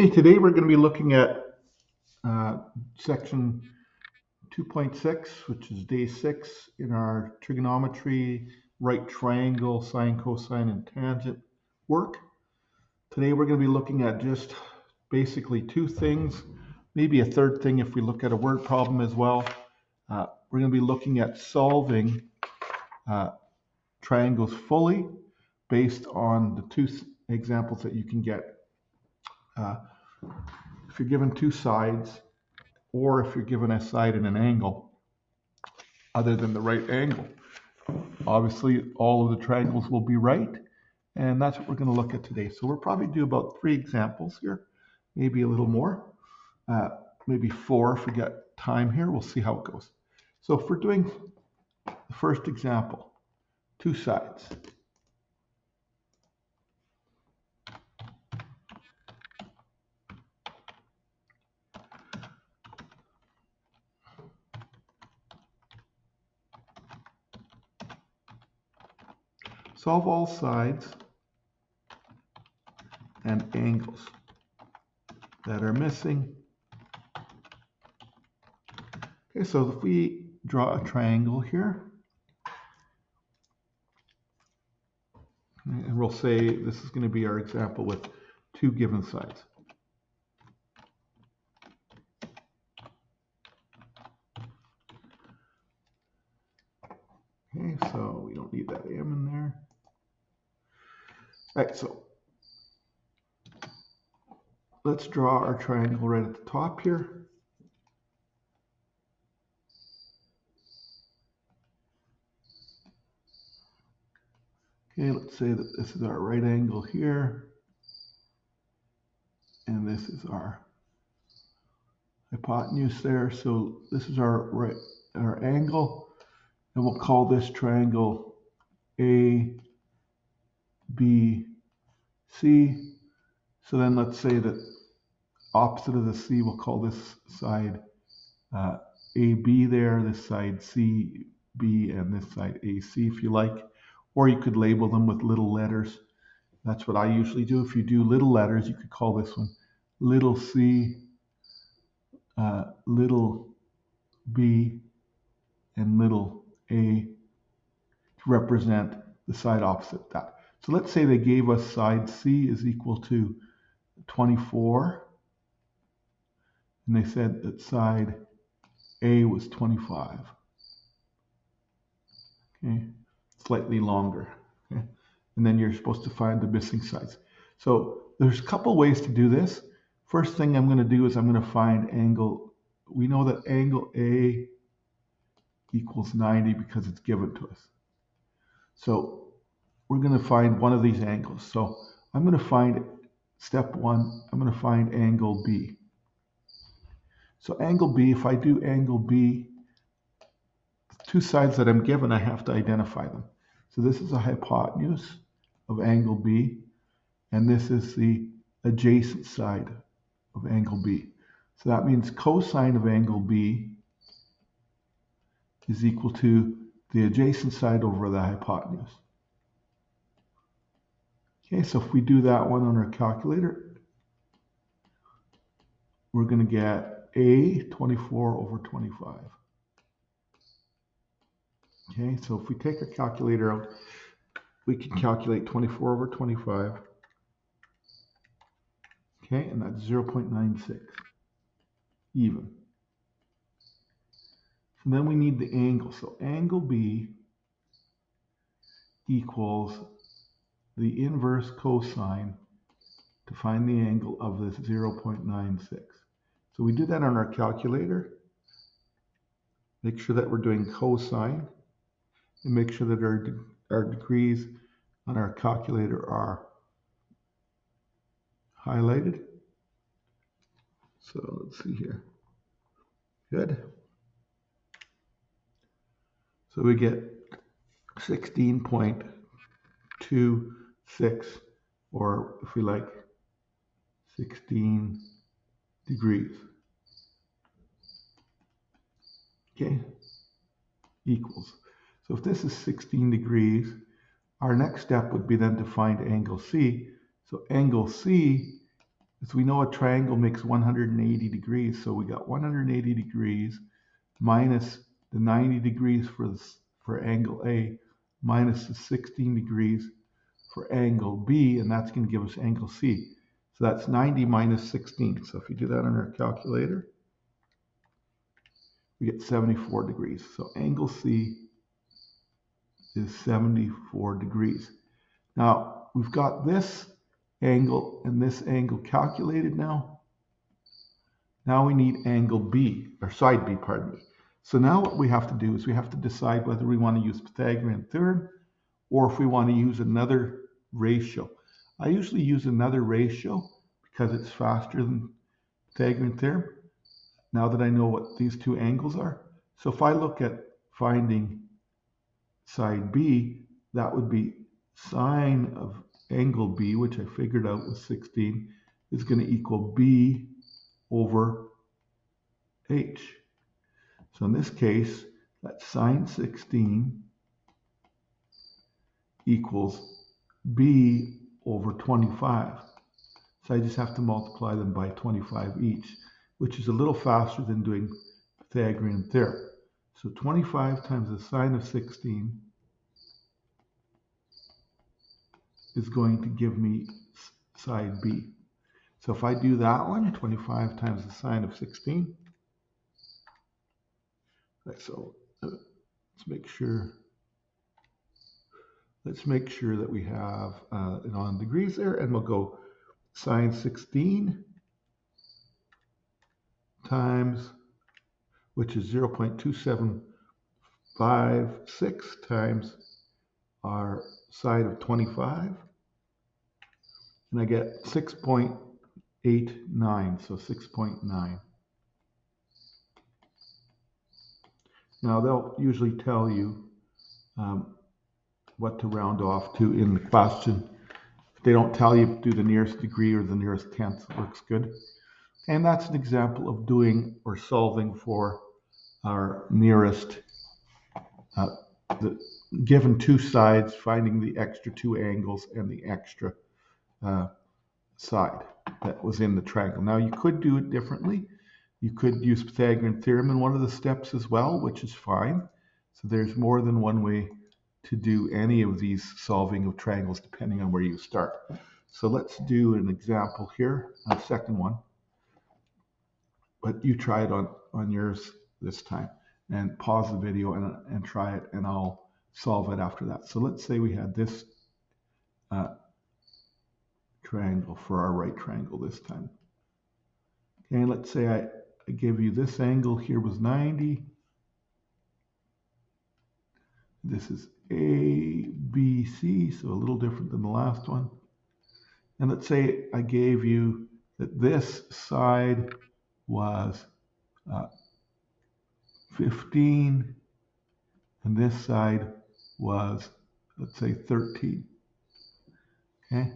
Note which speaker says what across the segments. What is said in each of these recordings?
Speaker 1: Okay, today we're going to be looking at section 2.6, which is day 6 in our trigonometry, right triangle, sine, cosine, and tangent work. Today we're going to be looking at just basically two things, maybe a third thing if we look at a word problem as well. We're going to be looking at solving triangles fully based on the two examples that you can get. If you're given two sides, or if you're given a side and an angle other than the right angle. Obviously, all of the triangles will be right, and that's what we're going to look at today. So we'll probably do about 3 examples here, maybe a little more, maybe 4 if we got time here. We'll see how it goes. So if we're doing the first example, two sides. Solve all sides and angles that are missing. Okay, so if we draw a triangle here, and we'll say this is going to be our example with two given sides. Okay, so we don't need that M in there. All right, so let's draw our triangle right at the top here. Okay, let's say that this is our right angle here, and this is our hypotenuse there. So this is our angle, and we'll call this triangle A, B, C. So then let's say that opposite of the C, we'll call this side AB there, this side CB, and this side AC if you like. Or you could label them with little letters. That's what I usually do. If you do little letters, you could call this one little c, little b, and little a to represent the side opposite that. So let's say they gave us side C is equal to 24, and they said that side A was 25. Okay, slightly longer. Okay, and then you're supposed to find the missing sides. So there's a couple ways to do this. First thing I'm going to do is I'm going to find angle. We know that angle A equals 90 because it's given to us. So we're going to find one of these angles. So I'm going to find, step 1, I'm going to find angle B. So angle B, if I do angle B, two sides that I'm given, I have to identify them. So this is a hypotenuse of angle B, and this is the adjacent side of angle B. So that means cosine of angle B is equal to the adjacent side over the hypotenuse. Okay, so if we do that one on our calculator, we're going to get A 24 over 25. Okay, so if we take our calculator out, we can calculate 24 over 25. Okay, and that's 0.96 even. So then we need the angle. So angle B equals the inverse cosine to find the angle of this 0.96. So we do that on our calculator. Make sure that we're doing cosine, and make sure that our degrees on our calculator are highlighted. So let's see here. Good. So we get 16.26, or if we like, 16 degrees. Okay, equals. So if this is 16 degrees, our next step would be then to find angle C. So angle C As we know, a triangle makes 180 degrees. So we got 180 degrees minus the 90 degrees for angle A minus the 16 degrees for angle B, and that's going to give us angle C. So that's 90 minus 16. So if you do that on our calculator, we get 74 degrees. So angle C is 74 degrees. Now, we've got this angle and this angle calculated now. Now we need angle B, or side B, pardon me. So now what we have to do is we have to decide whether we want to use Pythagorean theorem or if we want to use another ratio. I usually use another ratio because it's faster than Pythagorean theorem, now that I know what these two angles are. So if I look at finding side B, that would be sine of angle B, which I figured out was 16, is going to equal B over H. So in this case, that's sine 16 equals B over 25. So I just have to multiply them by 25 each, which is a little faster than doing Pythagorean theorem. So 25 times the sine of 16 is going to give me side B. So if I do that one, 25 times the sine of 16. So let's make sure that we have it on degrees there, and we'll go sine 16 times, which is 0.2756 times our side of 25, and I get 6.89, so 6.9. Now they'll usually tell you what to round off to in the question. If they don't tell you, do the nearest degree or the nearest tenth. Works good. And that's an example of doing or solving for our nearest, given two sides, finding the extra two angles and the extra side that was in the triangle. Now you could do it differently. You could use Pythagorean theorem in one of the steps as well, which is fine. So there's more than one way to do any of these solving of triangles depending on where you start. So let's do an example here, a second one. But you try it on yours this time and pause the video and try it, and I'll solve it after that. So let's say we had this triangle for our right triangle this time. Okay, let's say I give you this angle here was 90. This is A, B, C, so a little different than the last one. And let's say I gave you that this side was 15, and this side was, let's say, 13. Okay,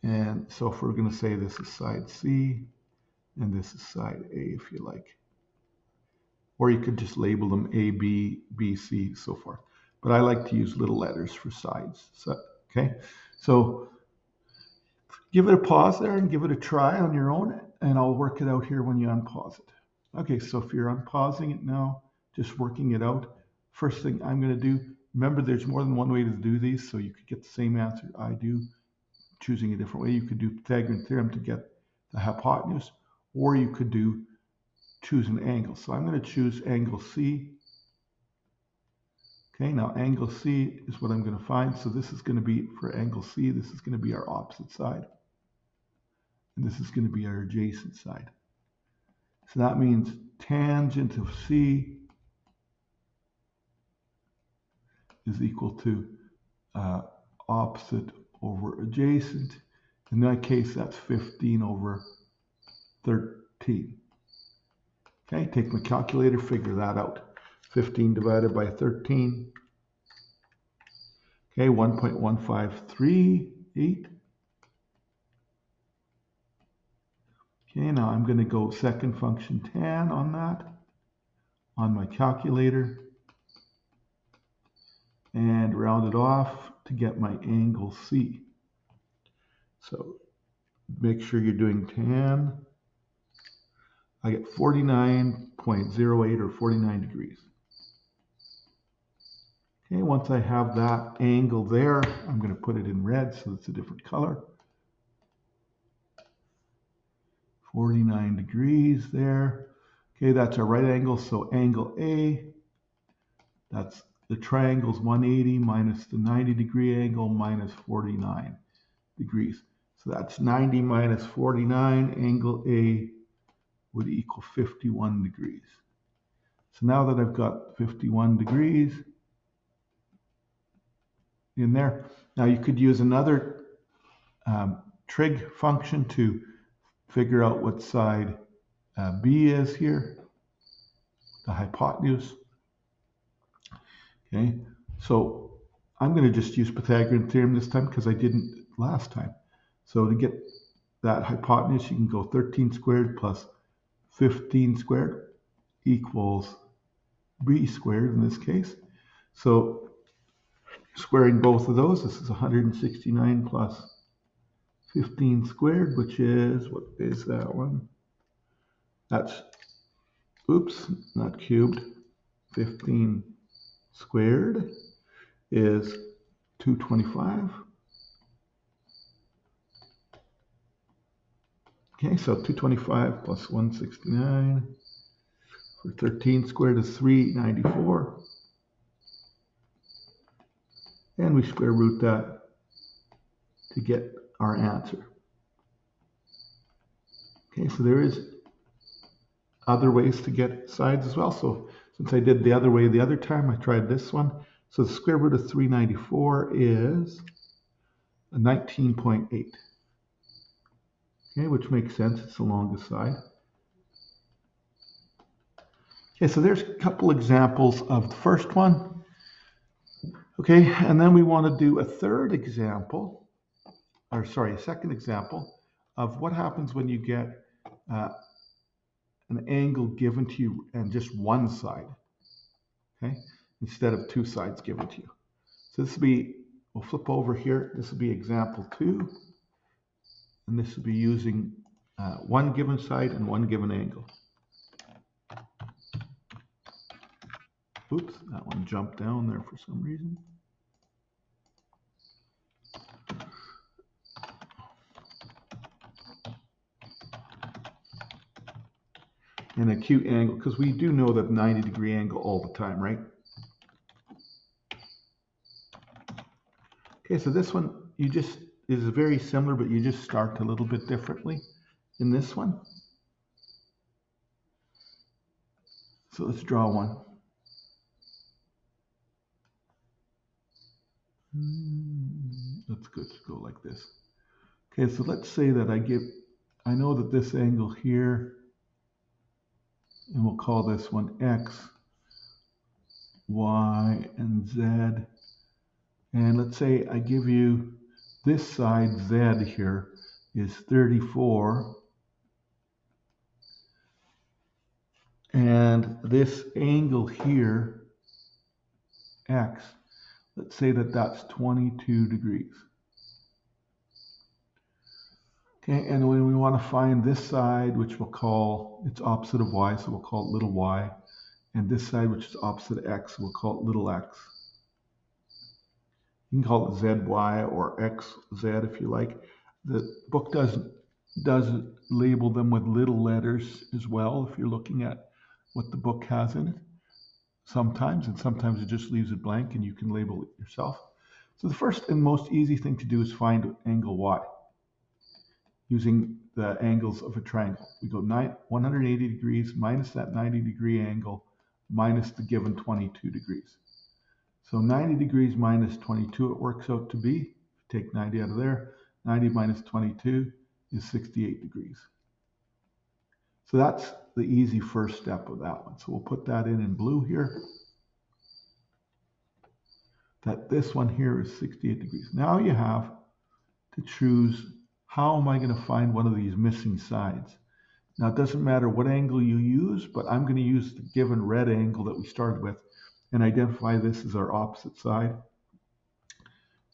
Speaker 1: and so if we're going to say this is side C, and this is side A, if you like. Or you could just label them A, B, B, C, so forth. But I like to use little letters for sides. So, okay, so give it a pause there and give it a try on your own, and I'll work it out here when you unpause it. Okay, so if you're unpausing it now, just working it out, first thing I'm going to do, remember there's more than one way to do these, so you could get the same answer I do, choosing a different way. You could do Pythagorean theorem to get the hypotenuse, or you could choose an angle. So I'm going to choose angle C. Okay, now angle C is what I'm going to find. So this is going to be, for angle C, this is going to be our opposite side. And this is going to be our adjacent side. So that means tangent of C is equal to opposite over adjacent. In that case, that's 15 over 13. Okay, take my calculator, figure that out. 15 divided by 13. Okay, 1.1538. Okay, now I'm going to go second function tan on that, on my calculator, and round it off to get my angle C. So make sure you're doing tan. I get 49.08 or 49 degrees. Okay, once I have that angle there, I'm going to put it in red so it's a different color. 49 degrees there. Okay, that's a right angle, so angle A, that's the triangle's 180 minus the 90-degree angle minus 49 degrees. So that's 90 minus 49, angle A would equal 51 degrees. So now that I've got 51 degrees in there, now you could use another trig function to figure out what side B is here, the hypotenuse. Okay, so I'm going to just use Pythagorean theorem this time because I didn't last time. So to get that hypotenuse, you can go 13 squared plus 15 squared equals B squared in this case. So squaring both of those, this is 169 plus 15 squared, which is, what is that one? That's, oops, not cubed. 15 squared is 225. Okay, so 225 plus 169 for 13 squared is 394. And we square root that to get our answer. Okay, so there is other ways to get sides as well. So since I did the other way the other time, I tried this one. So the square root of 394 is 19.8. Okay, which makes sense. It's the longest side. Okay, so there's a couple examples of the first one. Okay, and then we want to do a third example, or sorry, a second example of what happens when you get an angle given to you and just one side, okay, instead of two sides given to you. So this will be, we'll flip over here, this will be example 2, and this will be using one given side and one given angle. Oops, that one jumped down there for some reason. An acute angle, because we do know that 90-degree angle all the time, right? Okay, so this one you just is very similar, but you just start a little bit differently in this one. So let's draw one. Let's go like this. Okay, so let's say that I know that this angle here, and we'll call this one X, Y, and Z. And let's say I give you this side Z here is 34. And this angle here, X, let's say that that's 22 degrees. Okay, and when we want to find this side, which we'll call, it's opposite of Y, so we'll call it little y, and this side, which is opposite of X, we'll call it little x. You can call it ZY or XZ if you like. The book does label them with little letters as well if you're looking at what the book has in it sometimes, and sometimes it just leaves it blank and you can label it yourself. So the first and most easy thing to do is find angle Y using the angles of a triangle. We go 180 degrees minus that 90-degree angle minus the given 22 degrees. So 90 degrees minus 22, it works out to be, take 90 out of there, 90 minus 22 is 68 degrees. So that's the easy first step of that one. So we'll put that in blue here. That this one here is 68 degrees. Now you have to choose, how am I going to find one of these missing sides? Now it doesn't matter what angle you use, but I'm going to use the given red angle that we started with and identify this as our opposite side.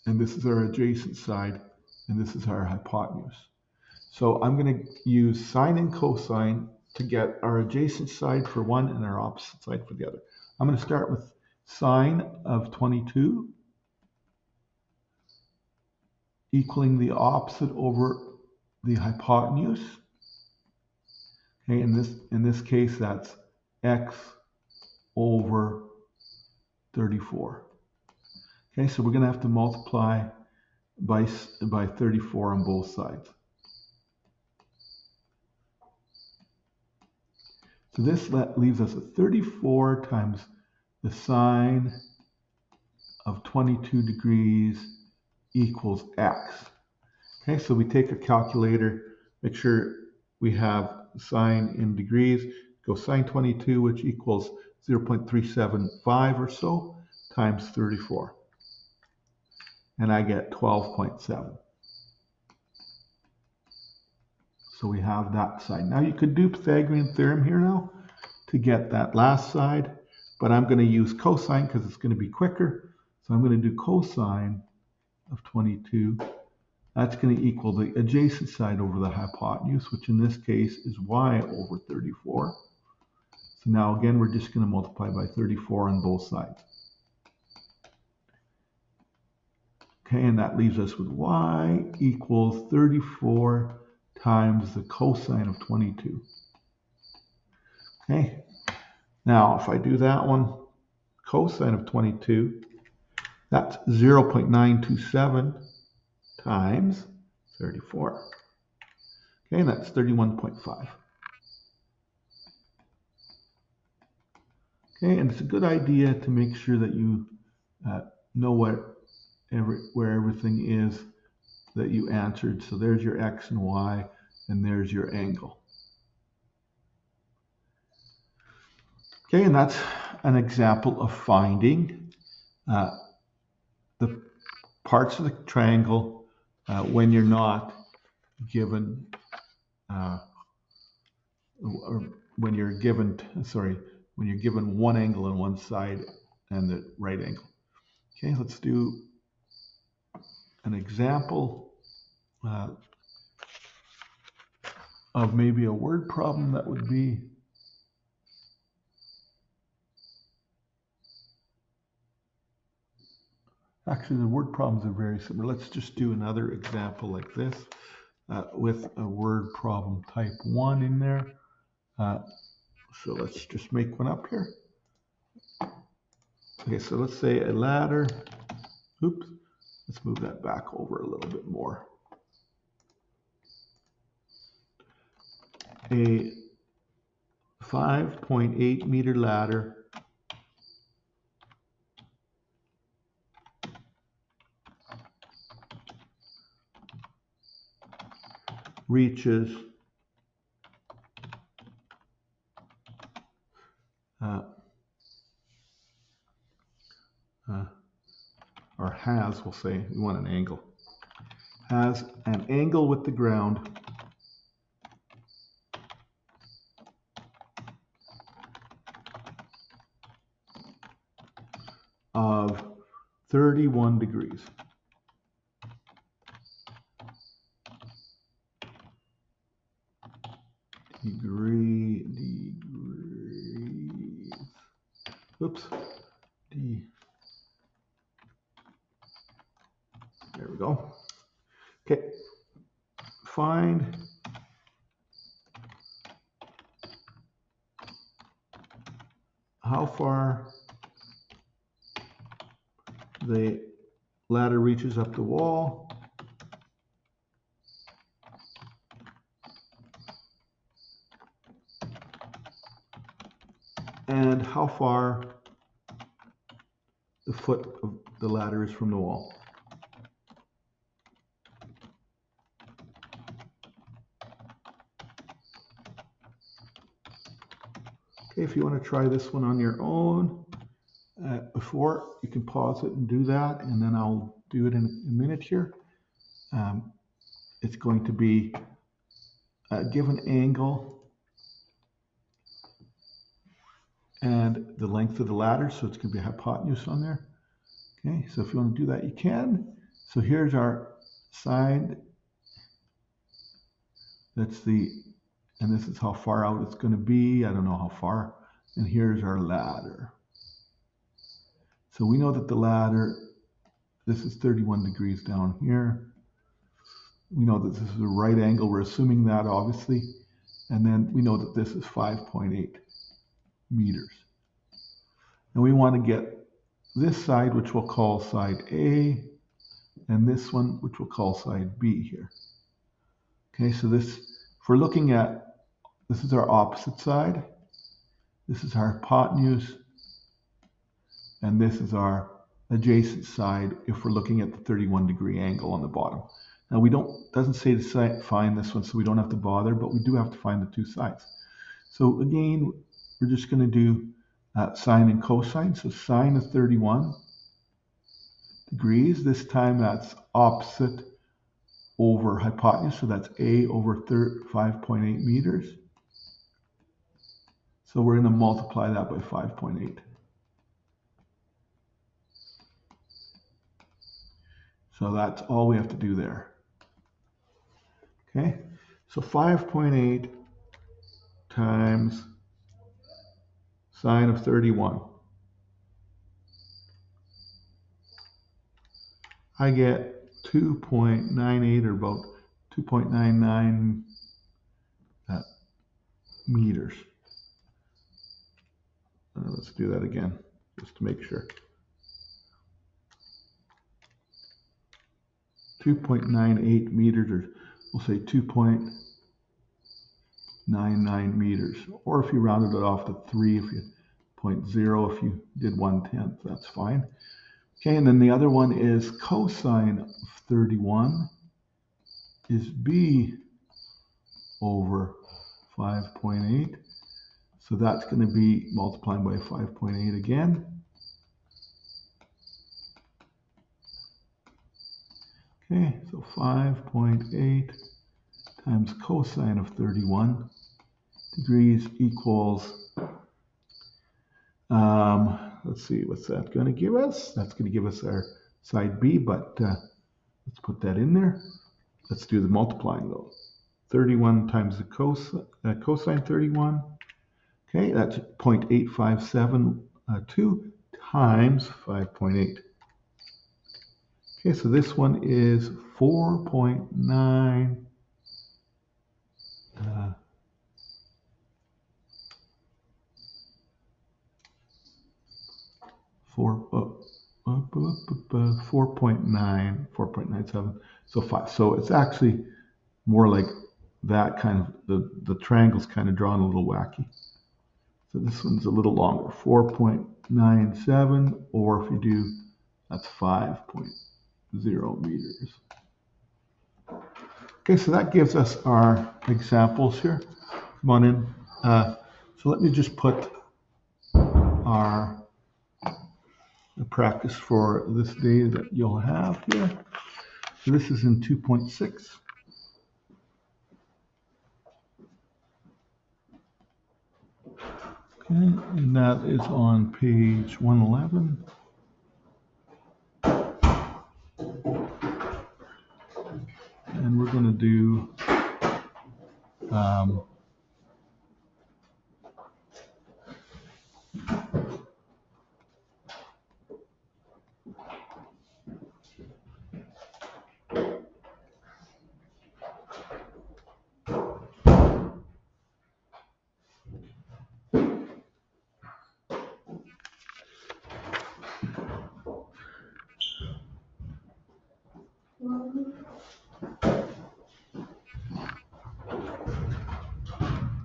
Speaker 1: And this is our adjacent side, and this is our hypotenuse. So I'm going to use sine and cosine to get our adjacent side for one and our opposite side for the other. I'm going to start with sine of 22 equaling the opposite over the hypotenuse. Okay, in this case, that's x over 34. Okay, so we're going to have to multiply by 34 on both sides. So this leaves us at 34 times the sine of 22 degrees equals x. Okay, so we take a calculator, make sure we have sine in degrees, go sine 22, which equals 0.375 or so, times 34. And I get 12.7. So we have that side. Now you could do Pythagorean theorem here now to get that last side, but I'm going to use cosine because it's going to be quicker. So I'm going to do cosine of 22. That's going to equal the adjacent side over the hypotenuse, which in this case is y over 34. So now again, we're just going to multiply by 34 on both sides. Okay, and that leaves us with y equals 34 times the cosine of 22. Okay, now if I do that one, cosine of 22, that's 0.927 times 34. Okay, and that's 31.5. Okay, and it's a good idea to make sure that you know where everything is that you answered. So there's your x and y, and there's your angle. Okay, and that's an example of finding the parts of the triangle when you're not given, or when you're given one angle on one side and the right angle. Okay, let's do an example of maybe a word problem that would be actually the word problems are very similar. Let's just do another example like this with a word problem type 1 in there. So let's just make one up here. Okay, so let's say a ladder. Oops, let's move that back over a little bit more. A 5.8 meter ladder reaches or has, we'll say, we want an angle, has an angle with the ground of 31 degrees. Degrees. Oops. There we go. Okay. Find how far the ladder reaches up the wall and how far the foot of the ladder is from the wall. Okay, if you want to try this one on your own before, you can pause it and do that, and then I'll do it in a minute here. It's going to be a given angle and the length of the ladder, so it's going to be a hypotenuse on there. Okay, so if you want to do that, you can. So here's our side That's the, and this is how far out it's going to be. I don't know how far. And here's our ladder. So we know that the ladder, this is 31 degrees down here. We know that this is a right angle. We're assuming that, obviously. And then we know that this is 5.8 meters. And we want to get this side, which we'll call side A, and this one, which we'll call side B here. Okay, so this, if we're looking at, this is our opposite side. This is our hypotenuse, and this is our adjacent side if we're looking at the 31-degree angle on the bottom. Now we don't, doesn't say to find this one, so we don't have to bother, but we do have to find the two sides. So again, we're just going to do sine and cosine. So sine of 31 degrees. This time that's opposite over hypotenuse, so that's A over 5.8 meters. So we're going to multiply that by 5.8. So that's all we have to do there. Okay, so 5.8 times sine of 31. I get 2.98 or about 2.99 meters. Let's do that again, just to make sure. 2.98 meters, or we'll say 2.99 meters. Or if you rounded it off to 3, if you 0.0, if you did 1/10, that's fine. Okay, and then the other one is cosine of 31 is B over 5.8. So that's going to be multiplying by 5.8 again. Okay, so 5.8 times cosine of 31 degrees equals, let's see, what's that going to give us? That's going to give us our side B, but let's put that in there. Let's do the multiplying though. 31 times the cosine 31. Okay, that's 0.8572 times 5.8. Okay, so this one is 4.9. 4.97. So 5. So it's actually more like that kind of, the triangle's kind of drawn a little wacky. So this one's a little longer, 4.97, or if you do, that's 5.0 meters. Okay, so that gives us our examples here. Come on in. So let me just put our practice for this day that you'll have here. So this is in 2.6. Okay, and that is on page 111. And we're going to do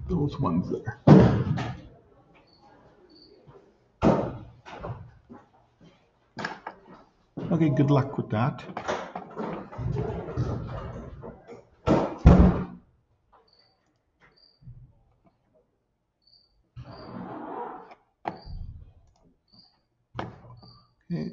Speaker 1: those ones there. Okay, good luck with that. Okay.